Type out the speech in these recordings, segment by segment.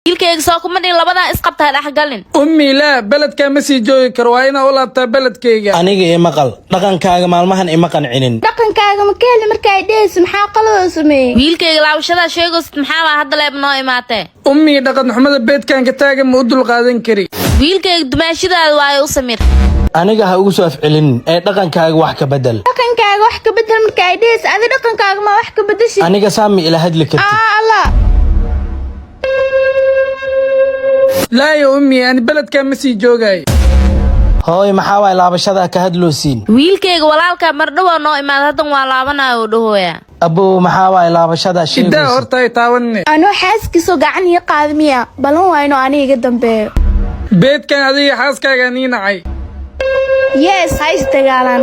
wiilkayga soo kuma dhin labadan isqabtaa dhaxgalin ummi la beledka ma sii joogi karo waa inaa u laabtaa beledkayga aniga ee maqal dhaqankaaga maalmahan ima qancinin dhaqankaaga ma keli markay dhees maxaa qalad sameeyay wiilkayga laawashada sheegaysid maxaa baa hadda leeb noo imaatay ummi dhaqan xumada beedkan ka taagan ma u dul qaadan kari wiilkayga dumaashidaada waa u samir aniga ha ugu soo afcelin ee dhaqankaaga wax ka bedel dhaqankaaga wax ka bedel markay dhees adi dhaqankaaga ma wax ka bedeshi aniga saami ila hadli kartid Allah لا يا أمي أنا بلد كان مسي جوجاي هاي محاوي لابشada ka hadloosiin wiilkayga walaalka mardhaw noo imaad hadan waa laabanayo dhahoya abo maxaaway laabashada sheegay idaa hortay taawanne ano xaaskiiso gacan iyo qaadmiya balan wayno aniga dambeeyo beedkan adiga xaaskaaga nii nacay yes hays dagaalan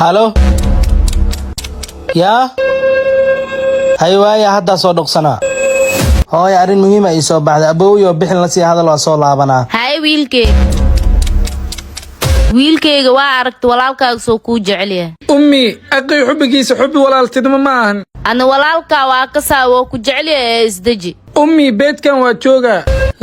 halo ya haywaya hadda soo dhoqsana hooy arin muhiim ah soo baxday abooyo bixin la sii hadal waa soo laabanaa hay wiilkayga waa aragtay walaalkaaga soo ku jecel yahay ummi aqi xubigiisa xubi walaaltinimo ma ahan ana walaalka waa ka saawo ku jecel yahay isdaji ummi beedkan waa jooga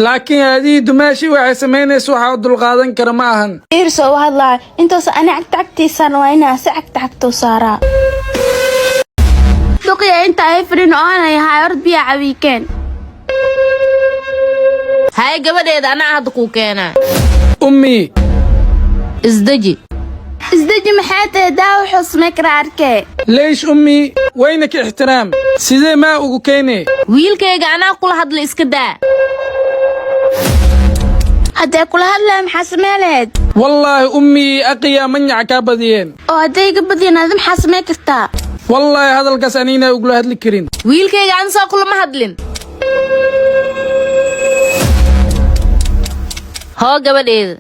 laakiin hadii dumaashi waxay sameynayso waxa dul qaadan kara ma ahan irso hadlaa intaas ana agtagtiisan waa inaa si agtagto saara duqiya inta ay fadhin oo aan yahay ord biya cawiikeen hay gabadheeda ana hadda ku keena ummi isdaji maxay tahay daaw xusme karaarke leesh ummi wayna ka ixtiraam sidee ma ugu keenay wiilkayga ana kula hadla iska daa hadda kula hadla maxaa sameeleed wallahi ummi aqiya manyac ka badiyeen oo haday ka badiyeen aad maxaa samee kartaa wallahi hadalkaas anina ugu hadli karin wiilkayga aan soo kula ma hadlin hoo gabadheeda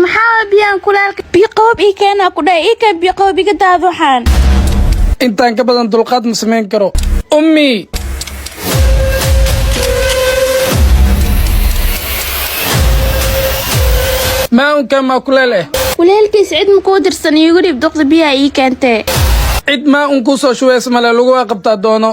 maxaa biyaan kulaalka biqoob ii keena ku dhaay ii ka biqoob iga daaduxaan intaan ka badan dulqaad ma sameyn karo ummi ما كما كلله وليلكيس عيد مكو درسن يغريب دقد بيها ii keentay cid ma un ku soo shuweys male lagu qabtaa doono